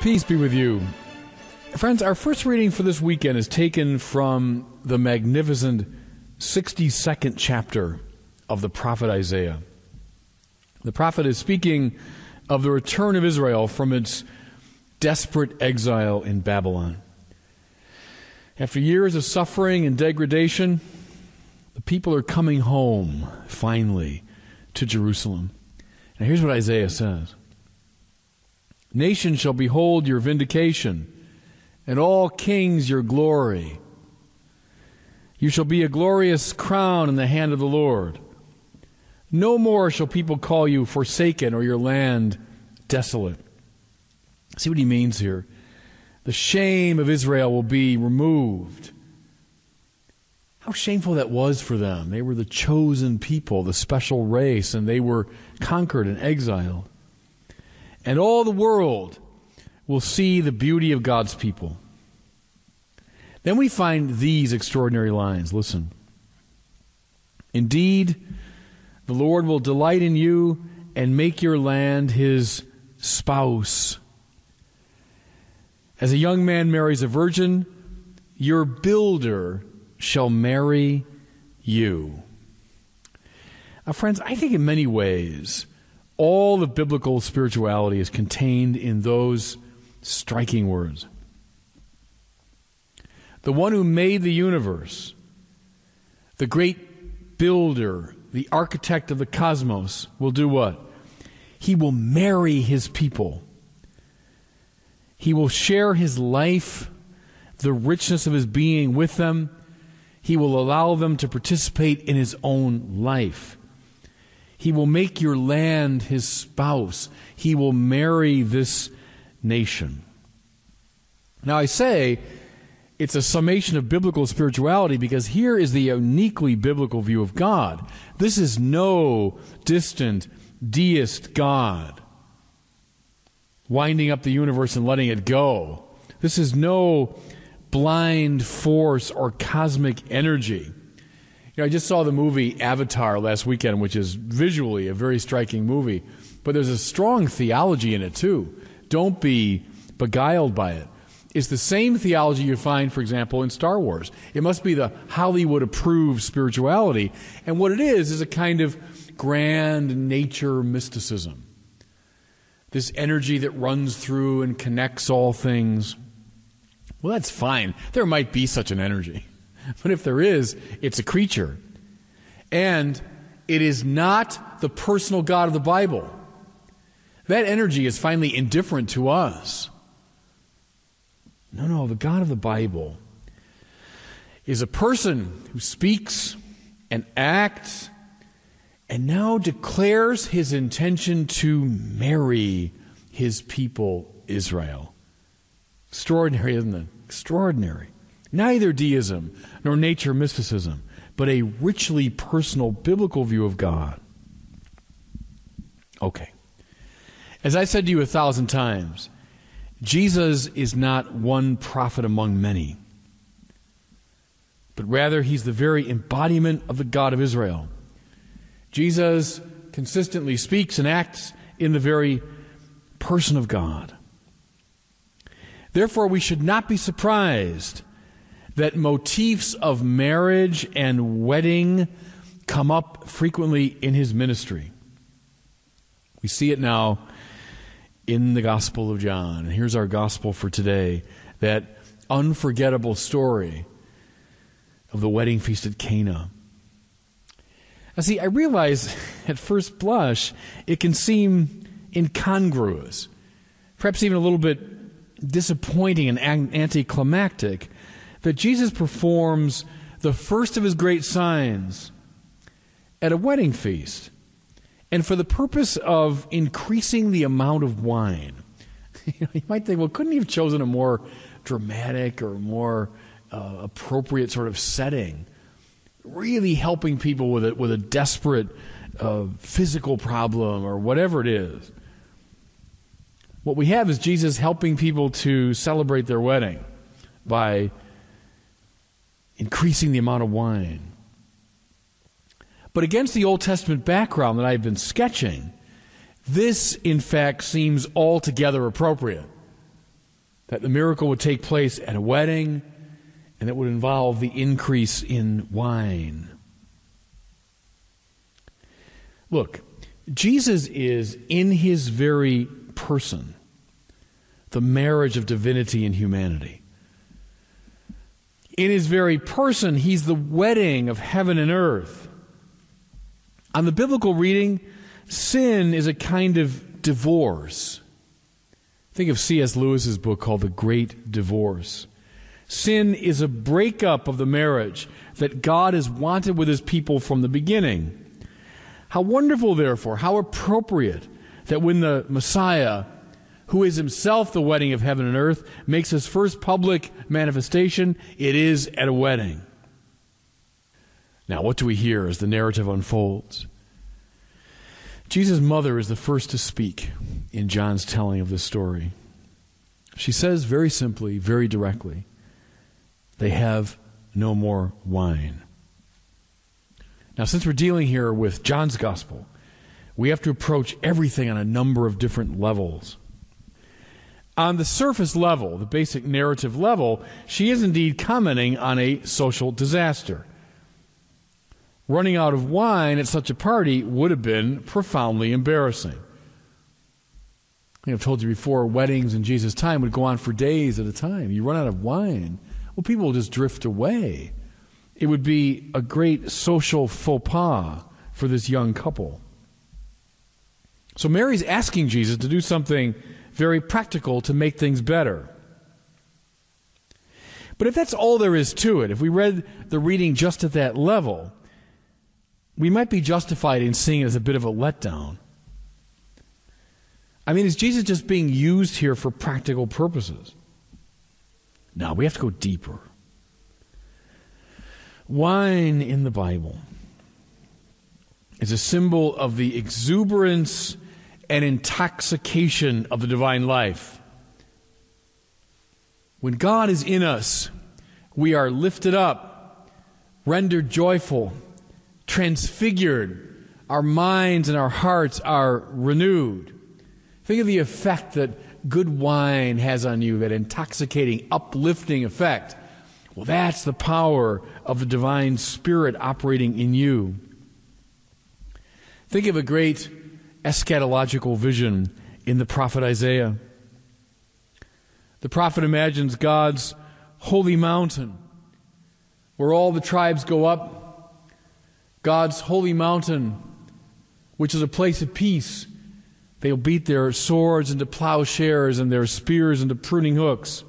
Peace be with you. Friends, our first reading for this weekend is taken from the magnificent 62nd chapter of the prophet Isaiah. The prophet is speaking of the return of Israel from its desperate exile in Babylon. After years of suffering and degradation, the people are coming home, finally, to Jerusalem. Now here's what Isaiah says. Nations shall behold your vindication, and all kings your glory. You shall be a glorious crown in the hand of the Lord. No more shall people call you forsaken or your land desolate. See what he means here. The shame of Israel will be removed. How shameful that was for them. They were the chosen people, the special race, and they were conquered and exiled. And all the world will see the beauty of God's people. Then we find these extraordinary lines. Listen. Indeed, the Lord will delight in you and make your land his spouse. As a young man marries a virgin, your builder shall marry you. Now, friends, I think in many ways, all of biblical spirituality is contained in those striking words. The one who made the universe, the great builder, the architect of the cosmos, will do what? He will marry his people. He will share his life, the richness of his being with them. He will allow them to participate in his own life. He will make your land his spouse. He will marry this nation. Now I say it's a summation of biblical spirituality because here is the uniquely biblical view of God. This is no distant deist God winding up the universe and letting it go. This is no blind force or cosmic energy. I just saw the movie Avatar last weekend, which is visually a very striking movie, but there's a strong theology in it too. Don't be beguiled by it. It's the same theology you find, for example, in Star Wars. It must be the Hollywood-approved spirituality, and what it is a kind of grand nature mysticism. This energy that runs through and connects all things. Well, that's fine. There might be such an energy. But if there is, it's a creature. And it is not the personal God of the Bible. That energy is finally indifferent to us. No, the God of the Bible is a person who speaks and acts and now declares his intention to marry his people Israel. Extraordinary, isn't it? Extraordinary. Neither deism nor nature mysticism, but a richly personal biblical view of God. Okay. As I said to you 1,000 times, Jesus is not one prophet among many, but rather he's the very embodiment of the God of Israel. Jesus consistently speaks and acts in the very person of God. Therefore, we should not be surprised that motifs of marriage and wedding come up frequently in his ministry. We see it now in the Gospel of John. And here's our gospel for today, that unforgettable story of the wedding feast at Cana. Now see, I realize at first blush it can seem incongruous, perhaps even a little bit disappointing and anticlimactic, that Jesus performs the first of his great signs at a wedding feast, and for the purpose of increasing the amount of wine. You might think, well, couldn't he have chosen a more dramatic or more appropriate sort of setting, really helping people with a desperate physical problem or whatever it is? What we have is Jesus helping people to celebrate their wedding by increasing the amount of wine. But against the Old Testament background that I've been sketching, this, in fact, seems altogether appropriate. that the miracle would take place at a wedding, and it would involve the increase in wine. Look, Jesus is, in his very person, the marriage of divinity and humanity. In his very person, he's the wedding of heaven and earth. On the biblical reading, sin is a kind of divorce. Think of C.S. Lewis's book called The Great Divorce. Sin is a breakup of the marriage that God has wanted with his people from the beginning. How wonderful, therefore, how appropriate that when the Messiah, who is himself the wedding of heaven and earth, makes his first public manifestation, it is at a wedding. Now, what do we hear as the narrative unfolds? Jesus' mother is the first to speak in John's telling of this story. She says very simply, very directly, they have no more wine. Now, since we're dealing here with John's gospel, we have to approach everything on a number of different levels. On the surface level, the basic narrative level, she is indeed commenting on a social disaster. Running out of wine at such a party would have been profoundly embarrassing. I've told you before, weddings in Jesus' time would go on for days at a time. You run out of wine, well, people will just drift away. It would be a great social faux pas for this young couple. So Mary's asking Jesus to do something very practical to make things better. But if that's all there is to it, if we read the reading just at that level, we might be justified in seeing it as a bit of a letdown. I mean, is Jesus just being used here for practical purposes? No, we have to go deeper. Wine in the Bible is a symbol of the exuberance and intoxication of the divine life. When God is in us, we are lifted up, rendered joyful, transfigured. Our minds and our hearts are renewed. Think of the effect that good wine has on you, that intoxicating, uplifting effect. Well, that's the power of the divine Spirit operating in you. Think of a great eschatological vision in the prophet Isaiah. The prophet imagines God's holy mountain, where all the tribes go up. God's holy mountain, which is a place of peace. They'll beat their swords into plowshares and their spears into pruning hooks.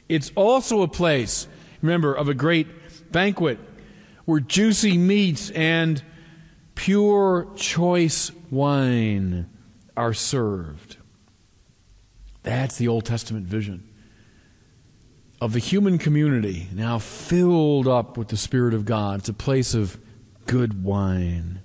It's also a place, remember, of a great banquet where juicy meats and pure, choice wine are served. That's the Old Testament vision of the human community now filled up with the Spirit of God. It's a place of good wine.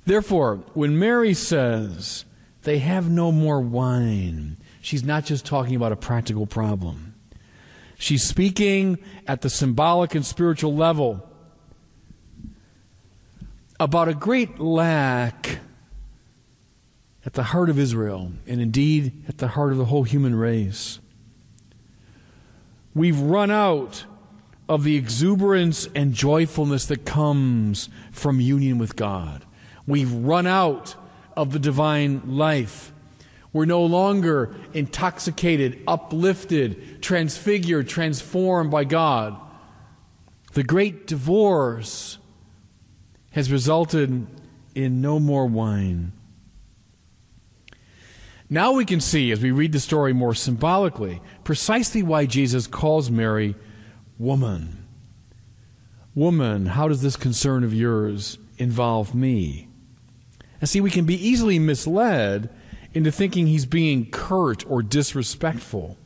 Therefore, when Mary says they have no more wine, she's not just talking about a practical problem. She's speaking at the symbolic and spiritual level about a great lack at the heart of Israel, and indeed at the heart of the whole human race. We've run out of the exuberance and joyfulness that comes from union with God. We've run out of the divine life. We're no longer intoxicated, uplifted, transfigured, transformed by God. The great divorce has resulted in no more wine. Now we can see, as we read the story more symbolically, precisely why Jesus calls Mary woman. Woman, how does this concern of yours involve me? And see, we can be easily misled into thinking he's being curt or disrespectful.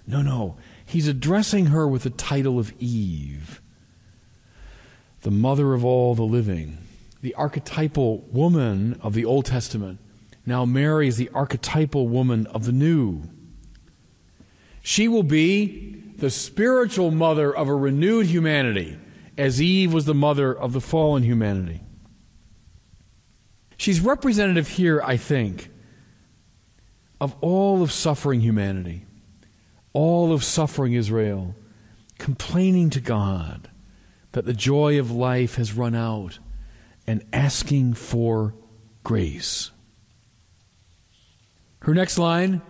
No, he's addressing her with the title of Eve, the mother of all the living, the archetypal woman of the Old Testament. Now Mary is the archetypal woman of the New. She will be the spiritual mother of a renewed humanity, as Eve was the mother of the fallen humanity. She's representative here, I think, of all of suffering humanity, all of suffering Israel, complaining to God that the joy of life has run out and asking for grace. Her next line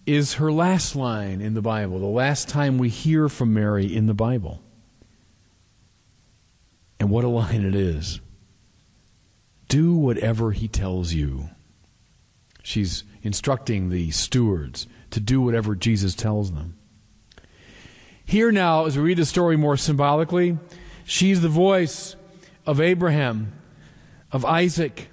is her last line in the Bible, the last time we hear from Mary in the Bible. And what a line it is. Do whatever he tells you. She's instructing the stewards to do whatever Jesus tells them. Here now, as we read the story more symbolically, she's the voice of Abraham, of Isaac,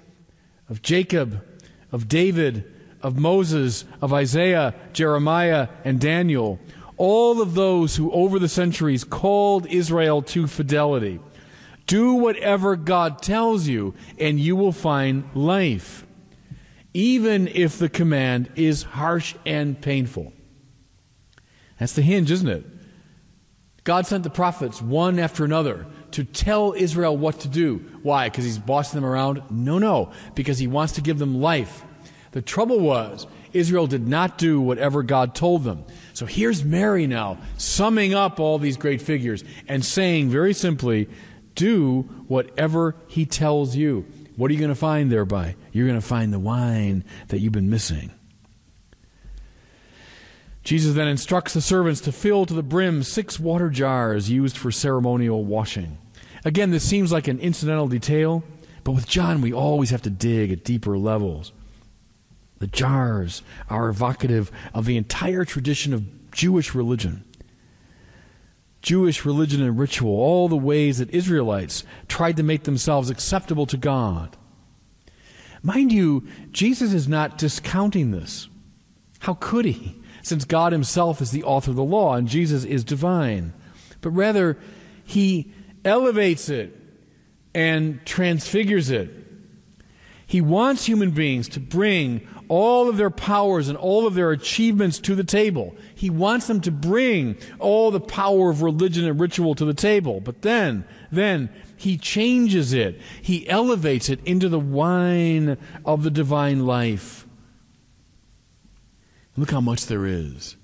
of Jacob, of David, of Moses, of Isaiah, Jeremiah, and Daniel, all of those who over the centuries called Israel to fidelity. Do whatever God tells you, and you will find life, even if the command is harsh and painful. That's the hinge, isn't it? God sent the prophets one after another to tell Israel what to do. Why? Because he's bossing them around? No, because he wants to give them life. The trouble was, Israel did not do whatever God told them. So here's Mary now, summing up all these great figures and saying very simply, do whatever he tells you. What are you going to find thereby? You're going to find the wine that you've been missing. Jesus then instructs the servants to fill to the brim 6 water jars used for ceremonial washing. Again, this seems like an incidental detail, but with John we always have to dig at deeper levels. The jars are evocative of the entire tradition of Jewish religion. Jewish religion and ritual, all the ways that Israelites tried to make themselves acceptable to God. Mind you, Jesus is not discounting this. How could he? Since God himself is the author of the law and Jesus is divine. But rather, he elevates it and transfigures it. He wants human beings to bring all of their powers and all of their achievements to the table. He wants them to bring all the power of religion and ritual to the table. But then he changes it. He elevates it into the wine of the divine life. Look how much there is.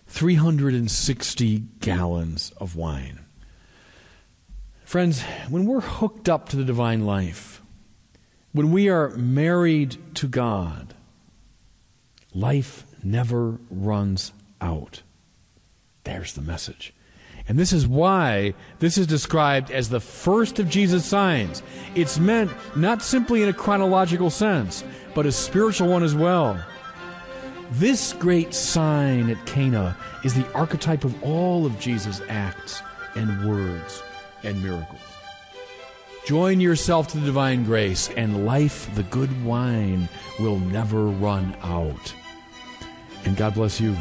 360 gallons of wine. Friends, when we're hooked up to the divine life, when we are married to God, life never runs out. There's the message. And this is why this is described as the first of Jesus' signs. It's meant not simply in a chronological sense, but a spiritual one as well. This great sign at Cana is the archetype of all of Jesus' acts and words and miracles. Join yourself to the divine grace, and life, the good wine, will never run out. And God bless you.